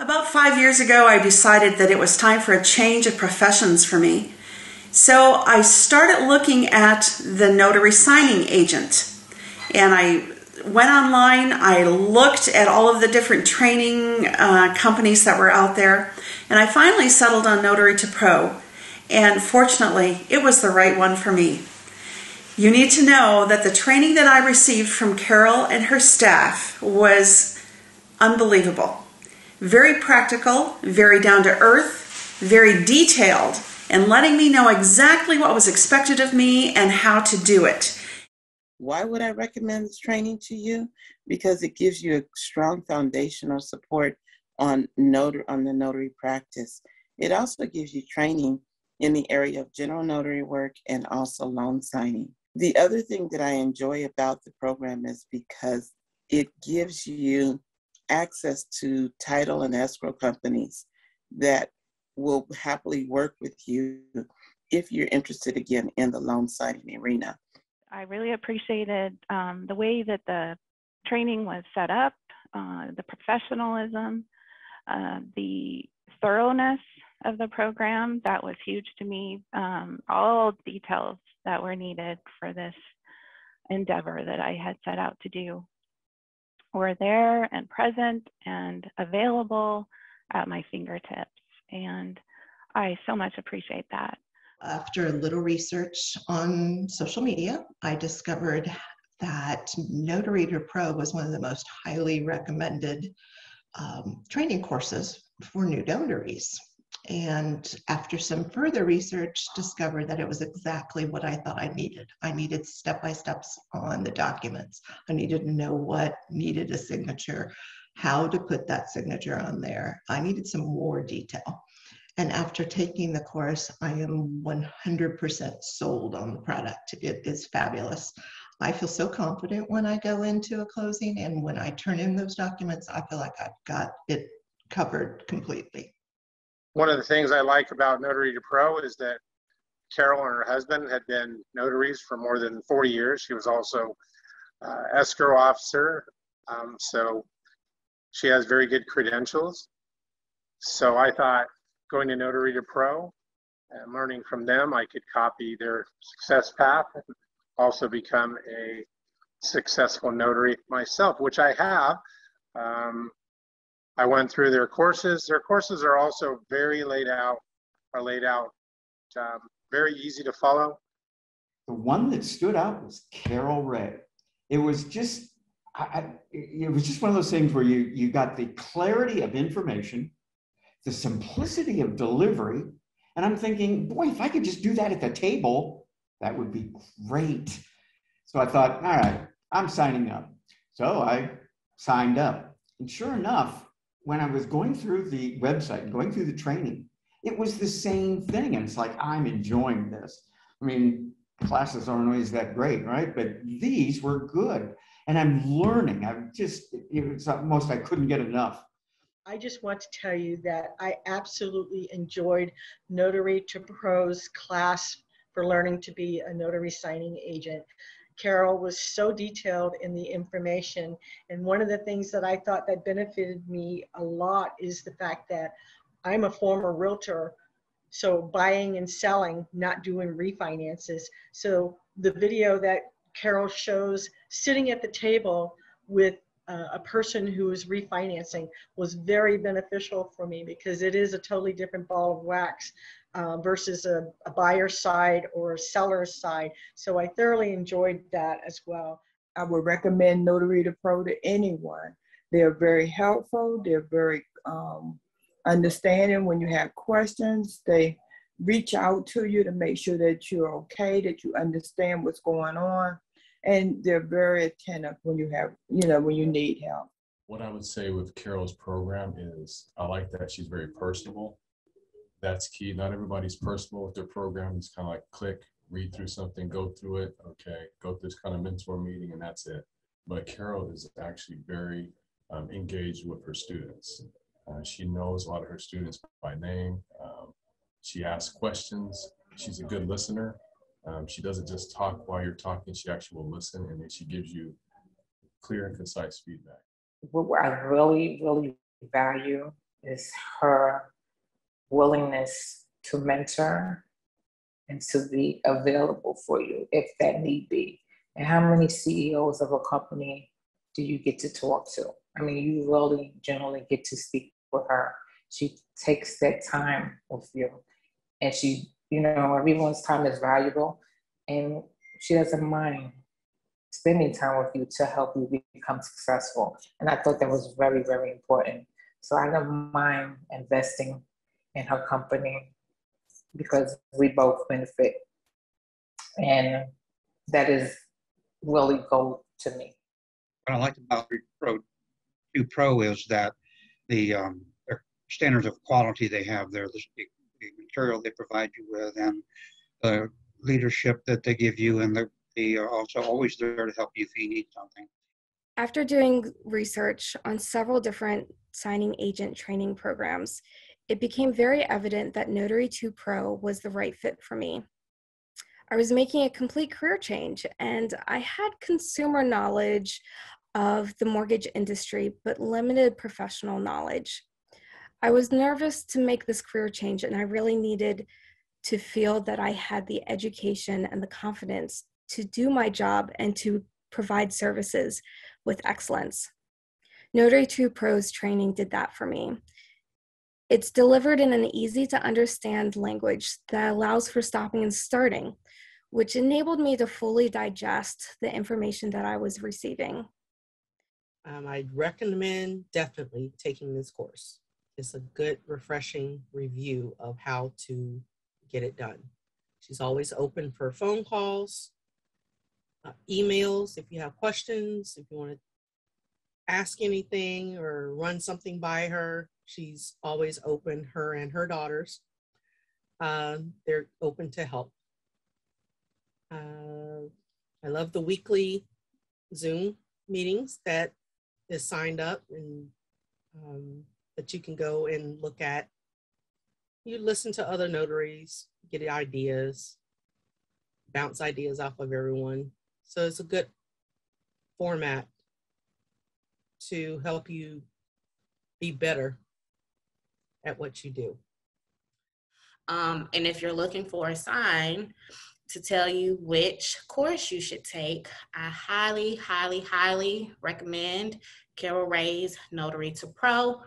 About 5 years ago, I decided that it was time for a change of professions for me. So I started looking at the notary signing agent. And I went online, I looked at all of the different training companies that were out there, and I finally settled on Notary2Pro. And fortunately, it was the right one for me. You need to know that the training that I received from Carol and her staff was unbelievable. Very practical, very down to earth, very detailed, and letting me know exactly what was expected of me and how to do it. Why would I recommend this training to you? Because it gives you a strong foundational support on the notary practice. It also gives you training in the area of general notary work and also loan signing. The other thing that I enjoy about the program is because it gives you access to title and escrow companies that will happily work with you if you're interested again in the loan signing arena. I really appreciated the way that the training was set up, the professionalism, the thoroughness of the program. That was huge to me. All details that were needed for this endeavor that I had set out to do were there and present and available at my fingertips. And I so much appreciate that. After a little research on social media, I discovered that Notary2Pro was one of the most highly recommended training courses for new notaries. And after some further research, discovered that it was exactly what I thought I needed. I needed step-by-steps on the documents. I needed to know what needed a signature, how to put that signature on there. I needed some more detail. And after taking the course, I am 100% sold on the product. It is fabulous. I feel so confident when I go into a closing, and when I turn in those documents, I feel like I've got it covered completely. One of the things I like about Notary2Pro is that Carol and her husband had been notaries for more than 40 years. She was also escrow officer, so she has very good credentials. So I thought going to Notary2Pro and learning from them, I could copy their success path and also become a successful notary myself, which I have. I went through their courses. Their courses are also very laid out, very easy to follow. The one that stood out was Carol Ray. It was just, it was just one of those things where you got the clarity of information, the simplicity of delivery, and I'm thinking, boy, if I could just do that at the table, that would be great. So I thought, all right, I'm signing up. So I signed up, and sure enough, when I was going through the website, going through the training, it was the same thing. And it's like, I'm enjoying this. I mean, classes aren't always that great, right? But these were good. And I'm learning. It was almost, I couldn't get enough. I just want to tell you that I absolutely enjoyed Notary2Pro's class for learning to be a notary signing agent. Carol was so detailed in the information, and one of the things that I thought that benefited me a lot is the fact that I'm a former realtor, so buying and selling, not doing refinances. So the video that Carol shows sitting at the table with a person who is refinancing was very beneficial for me, because it is a totally different ball of wax versus a buyer's side or a seller's side. So I thoroughly enjoyed that as well. I would recommend Notary2Pro to anyone. They're very helpful. They're very understanding when you have questions. They reach out to you to make sure that you're okay, that you understand what's going on. And they're very attentive when you have, when you need help. What I would say with Carol's program is I like that she's very personable. That's key. Not everybody's personable with their program. It's kind of like click, read through something, go through it. Okay, go through this kind of mentor meeting and that's it. But Carol is actually very engaged with her students. She knows a lot of her students by name. She asks questions. She's a good listener. She doesn't just talk while you're talking. She actually will listen, and then she gives you clear and concise feedback. What I really, really value is her willingness to mentor and to be available for you if that need be. And how many CEOs of a company do you get to talk to? I mean, you really generally get to speak with her. She takes that time with you, and she, you know, everyone's time is valuable, and she doesn't mind spending time with you to help you become successful. And I thought that was very, very important. So I don't mind investing in her company because we both benefit. And that is really gold to me. What I like about Notary2Pro is that their standards of quality they have there, the material they provide you with, and the leadership that they give you, and they are also always there to help you if you need something. After doing research on several different signing agent training programs, it became very evident that Notary2Pro was the right fit for me. I was making a complete career change, and I had consumer knowledge of the mortgage industry, but limited professional knowledge. I was nervous to make this career change, and I really needed to feel that I had the education and the confidence to do my job and to provide services with excellence. Notary2Pro's training did that for me. It's delivered in an easy to understand language that allows for stopping and starting, which enabled me to fully digest the information that I was receiving. I'd recommend definitely taking this course. It's a good, refreshing review of how to get it done. She's always open for phone calls, emails, if you have questions, if you want to ask anything or run something by her. She's always open, her and her daughters. They're open to help. I love the weekly Zoom meetings that is signed up and that you can go and look at. You listen to other notaries, get ideas, bounce ideas off of everyone. So it's a good format to help you be better at what you do. And if you're looking for a sign to tell you which course you should take, I highly, highly, highly recommend Carol Ray's Notary2Pro.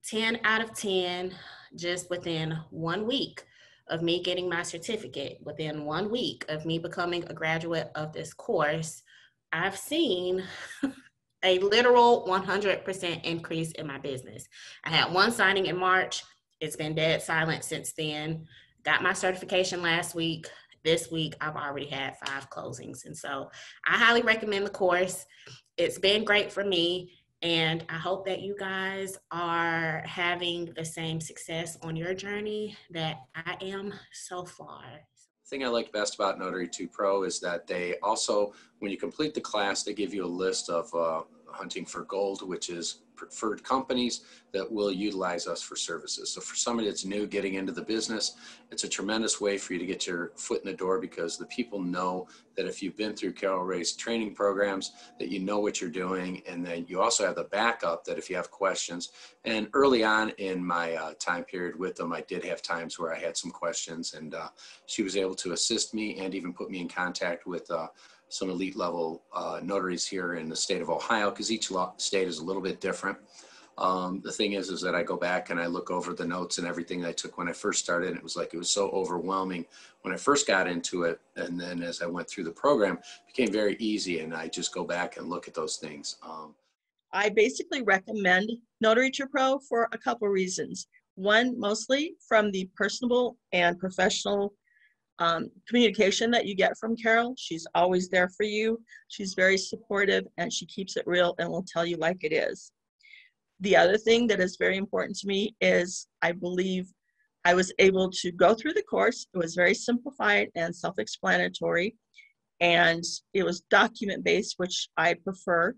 10 out of 10, just within 1 week of me getting my certificate, within 1 week of me becoming a graduate of this course, I've seen a literal 100% increase in my business. I had one signing in March. It's been dead silent since then. Got my certification last week. This week, I've already had 5 closings. And so I highly recommend the course. It's been great for me. And I hope that you guys are having the same success on your journey that I am so far. The thing I like best about Notary2Pro is that they also, when you complete the class, they give you a list of hunting for gold, which is preferred companies that will utilize us for services. So for somebody that's new getting into the business, it's a tremendous way for you to get your foot in the door, because the people know that if you've been through Carol Ray's training programs, that you know what you're doing, and then you also have the backup that if you have questions. And early on in my time period with them, I did have times where I had some questions, and she was able to assist me and even put me in contact with some elite level notaries here in the state of Ohio, because each state is a little bit different. The thing is that I go back and I look over the notes and everything I took when I first started, and it was so overwhelming when I first got into it. And then as I went through the program, it became very easy, and I just go back and look at those things. I basically recommend Notary2Pro for a couple reasons. One, mostly from the personable and professional communication that you get from Carol. She's always there for you. She's very supportive, and she keeps it real and will tell you like it is. The other thing that is very important to me is I believe I was able to go through the course. It was very simplified and self-explanatory, and it was document-based, which I prefer.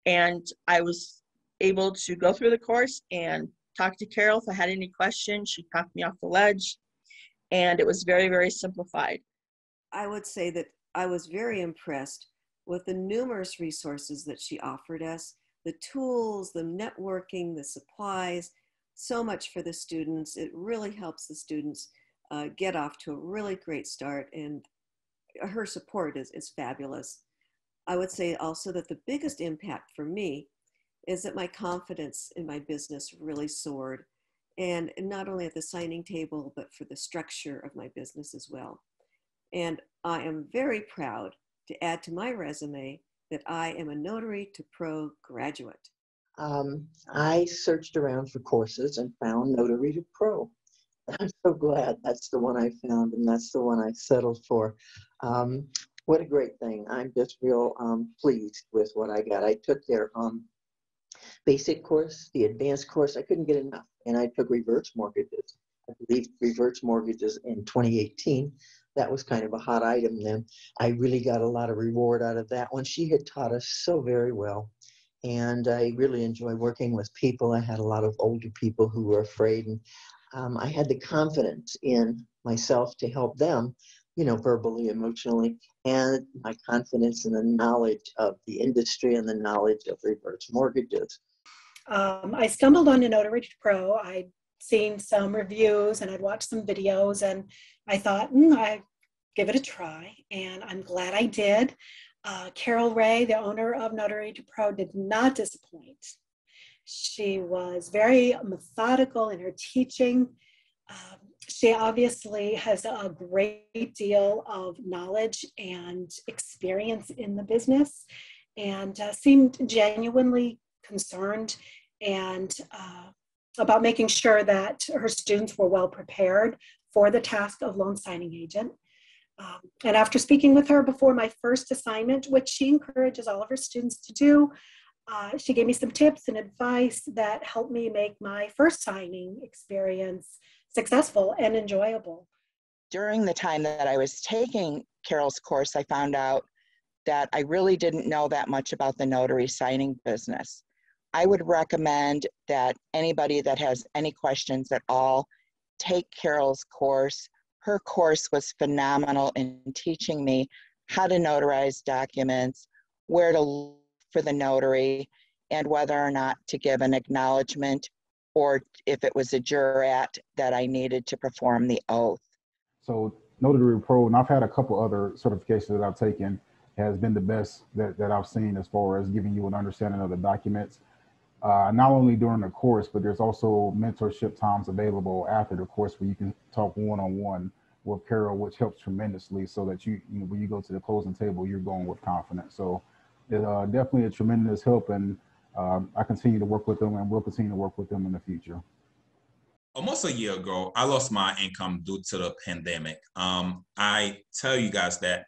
And I was able to go through the course and talk to Carol if I had any questions. She talked me off the ledge. And it was very, very simplified. I would say that I was very impressed with the numerous resources that she offered us, the tools, the networking, the supplies, so much for the students. It really helps the students get off to a really great start, and her support is fabulous. I would say also that the biggest impact for me is that my confidence in my business really soared, and not only at the signing table, but for the structure of my business as well. And I am very proud to add to my resume that I am a Notary2Pro graduate. I searched around for courses and found Notary2Pro. I'm so glad that's the one I found, and that's the one I settled for. What a great thing. I'm just real pleased with what I got. I took their basic course, the advanced course. I couldn't get enough, and I took reverse mortgages. I believe reverse mortgages in 2018. That was kind of a hot item then. I really got a lot of reward out of that one. She had taught us so very well, and I really enjoy working with people. I had a lot of older people who were afraid, and I had the confidence in myself to help them, you know, verbally, emotionally, and my confidence in the knowledge of the industry and the knowledge of reverse mortgages. I stumbled on Notary2Pro. I'd seen some reviews and I'd watched some videos, and I thought, I'd give it a try, and I'm glad I did. Carol Ray, the owner of Notary2Pro, did not disappoint. She was very methodical in her teaching. She obviously has a great deal of knowledge and experience in the business, and seemed genuinely concerned and about making sure that her students were well prepared for the task of loan signing agent. And after speaking with her before my first assignment, which she encourages all of her students to do, she gave me some tips and advice that helped me make my first signing experience successful and enjoyable. During the time that I was taking Carol's course, I found out that I really didn't know that much about the notary signing business. I would recommend that anybody that has any questions at all take Carol's course. Her course was phenomenal in teaching me how to notarize documents, where to look for the notary, and whether or not to give an acknowledgement, or if it was a jurat that I needed to perform the oath. So Notary2Pro, and I've had a couple other certifications that I've taken, has been the best that I've seen as far as giving you an understanding of the documents. Not only during the course, but there's also mentorship times available after the course where you can talk one-on-one with Carol, which helps tremendously, so that you know, when you go to the closing table, you're going with confidence. So it's definitely a tremendous help, and I continue to work with them, and will continue to work with them in the future. Almost a year ago, I lost my income due to the pandemic. I tell you guys that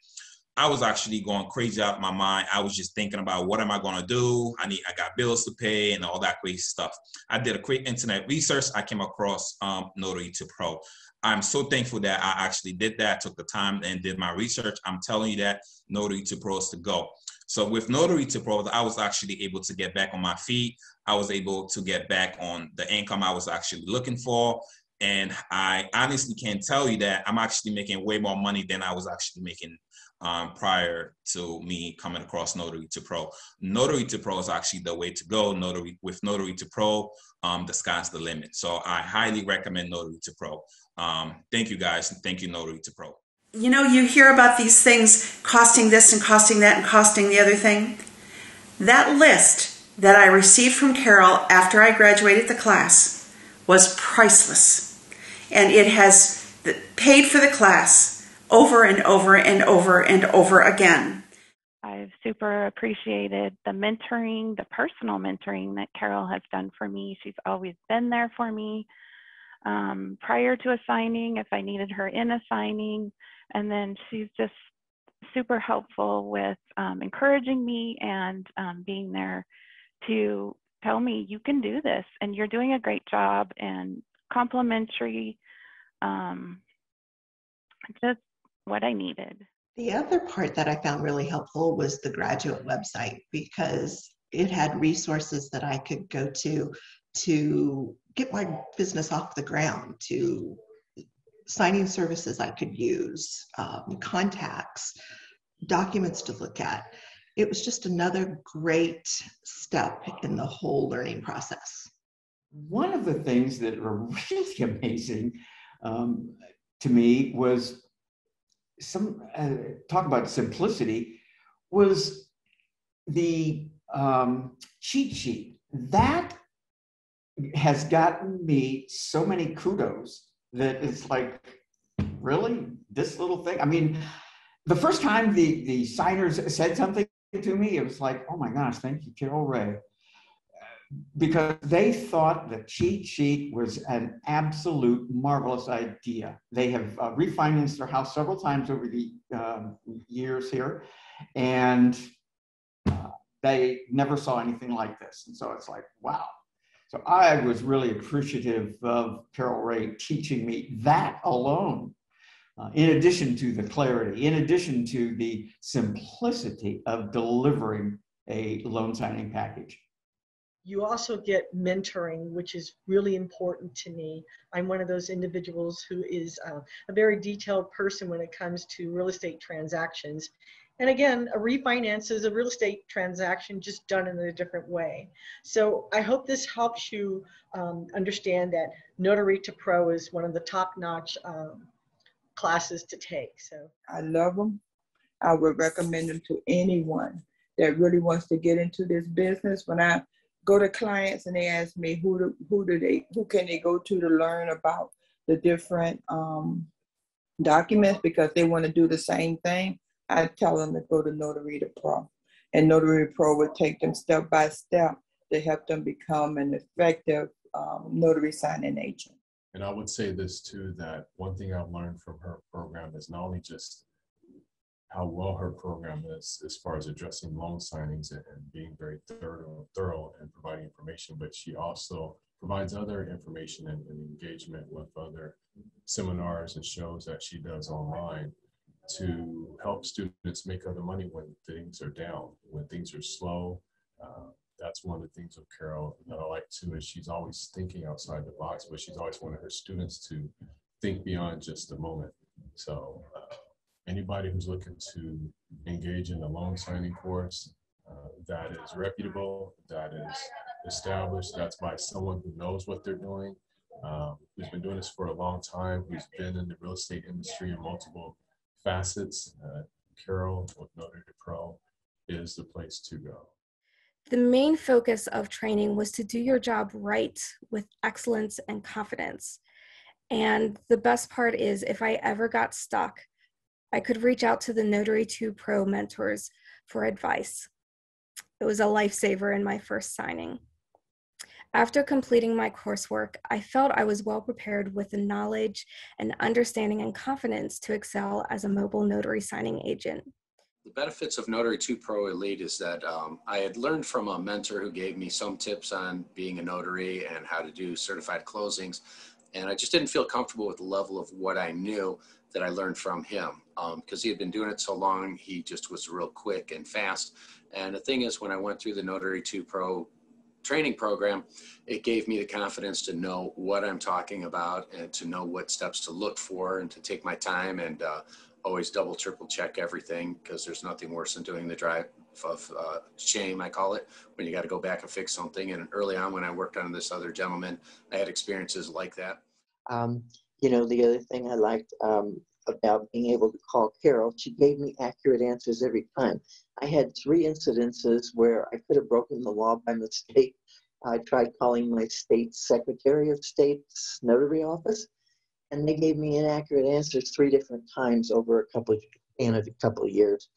I was actually going crazy out of my mind. I was just thinking about, what am I going to do? I got bills to pay and all that crazy stuff. I did a quick internet research. I came across Notary2Pro. I'm so thankful that I actually did that, took the time and did my research. I'm telling you that Notary2Pro is to go. So with Notary2Pro, I was actually able to get back on my feet. I was able to get back on the income I was actually looking for. And I honestly can tell you that I'm actually making way more money than I was actually making prior to me coming across Notary2Pro. Notary2Pro is actually the way to go. With Notary2Pro, the sky's the limit. So I highly recommend Notary2Pro. Thank you guys, and thank you, Notary2Pro. You know, you hear about these things costing this and costing that and costing the other thing. That list that I received from Carol after I graduated the class was priceless. And it has paid for the class over and over and over and over again. I've super appreciated the mentoring, the personal mentoring that Carol has done for me. She's always been there for me prior to a signing, if I needed her in a signing. And then she's just super helpful with encouraging me and being there to tell me, you can do this and you're doing a great job, and complimentary, just what I needed. The other part that I found really helpful was the graduate website, because it had resources that I could go to get my business off the ground, to signing services I could use, contacts, documents to look at. It was just another great step in the whole learning process. one of the things that were really amazing to me was talk about simplicity, was the cheat sheet. That has gotten me so many kudos that it's like, really, this little thing? I mean, the first time the signers said something to me, it was like, oh my gosh, thank you, Carol Ray. Because they thought the cheat sheet was an absolute marvelous idea. They have refinanced their house several times over the years here, and they never saw anything like this. And so it's like, wow. So I was really appreciative of Carol Ray teaching me that alone, in addition to the clarity, in addition to the simplicity of delivering a loan signing package. You also get mentoring, which is really important to me. I'm one of those individuals who is a very detailed person when it comes to real estate transactions. And again, a refinance is a real estate transaction just done in a different way. So I hope this helps you understand that Notary2Pro is one of the top-notch classes to take. So I love them. I would recommend them to anyone that really wants to get into this business. When I go to clients and they ask me who can they go to learn about the different documents because they want to do the same thing, I tell them to go to Notary2Pro. And Notary2Pro will take them step by step to help them become an effective notary signing agent. And I would say this too, that one thing I've learned from her program is not only just how well her program is as far as addressing loan signings and being very thorough and providing information, but she also provides other information and engagement with other seminars and shows that she does online to help students make other money when things are down, when things are slow. That's one of the things with Carol that I like too, is she's always thinking outside the box, but she's always wanted her students to think beyond just the moment. So anybody who's looking to engage in the loan signing course that is reputable, that is established, that's by someone who knows what they're doing, who's been doing this for a long time, who's been in the real estate industry in multiple facets, Carol with Notary2Pro is the place to go. The main focus of training was to do your job right with excellence and confidence. And the best part is, if I ever got stuck, I could reach out to the Notary2Pro mentors for advice. It was a lifesaver in my first signing. After completing my coursework, I felt I was well prepared with the knowledge and understanding and confidence to excel as a mobile notary signing agent. The benefits of Notary2Pro Elite is that I had learned from a mentor who gave me some tips on being a notary and how to do certified closings. And I just didn't feel comfortable with the level of what I knew that I learned from him because he had been doing it so long. He just was real quick and fast. And the thing is, when I went through the Notary2Pro training program, it gave me the confidence to know what I'm talking about and to know what steps to look for and to take my time and always double, triple check everything, because there's nothing worse than doing the drive of shame, I call it, when you got to go back and fix something. And early on when I worked on this other gentleman, I had experiences like that. You know, the other thing I liked about being able to call Carol, she gave me accurate answers every time. I had 3 incidences where I could have broken the law by mistake. I tried calling my state Secretary of State's notary office, and they gave me inaccurate answers 3 different times over a couple of years.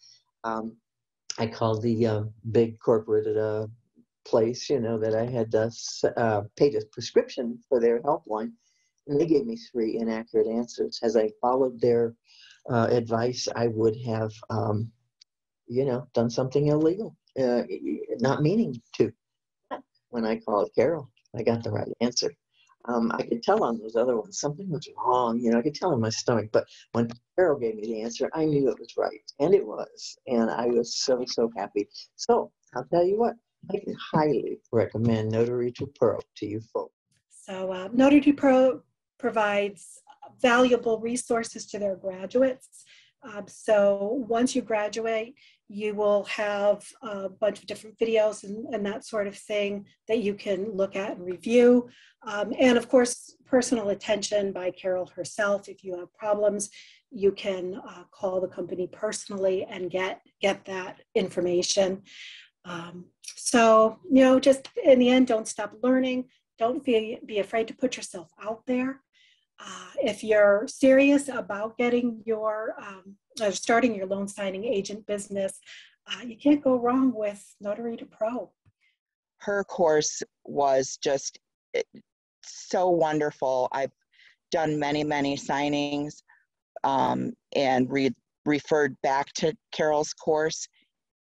I called the big corporate place, you know, that I had paid a prescription for their helpline, and they gave me 3 inaccurate answers. As I followed their advice, I would have, you know, done something illegal, not meaning to. When I called Carol, I got the right answer. I could tell on those other ones something was wrong, you know, I could tell in my stomach, but when Carol gave me the answer, I knew it was right, and it was, and I was so, so happy. So I'll tell you what, I can highly recommend Notary2Pro to you folks. So Notary2Pro provides valuable resources to their graduates. So once you graduate, You will have a bunch of different videos and that sort of thing that you can look at and review. And of course, personal attention by Carol herself. If you have problems, you can call the company personally and get that information. So, you know, just in the end, don't stop learning. Don't be afraid to put yourself out there. If you're serious about getting your starting your loan signing agent business, you can't go wrong with Notary2Pro. Her course was just so wonderful. I've done many signings and referred back to Carol's course.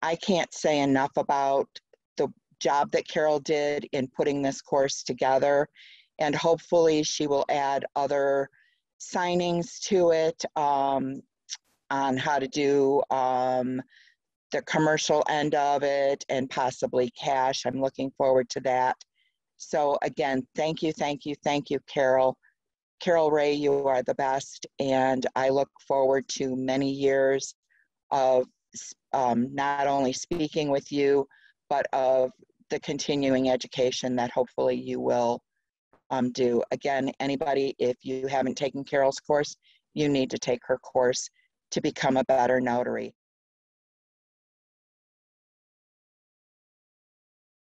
I can't say enough about the job that Carol did in putting this course together, and hopefully she will add other signings to it on how to do the commercial end of it and possibly cash. I'm looking forward to that. So again, thank you, Carol. Carol Ray, you are the best, and I look forward to many years of not only speaking with you, but of the continuing education that hopefully you will do. Again, anybody, if you haven't taken Carol's course, you need to take her course to become a better notary.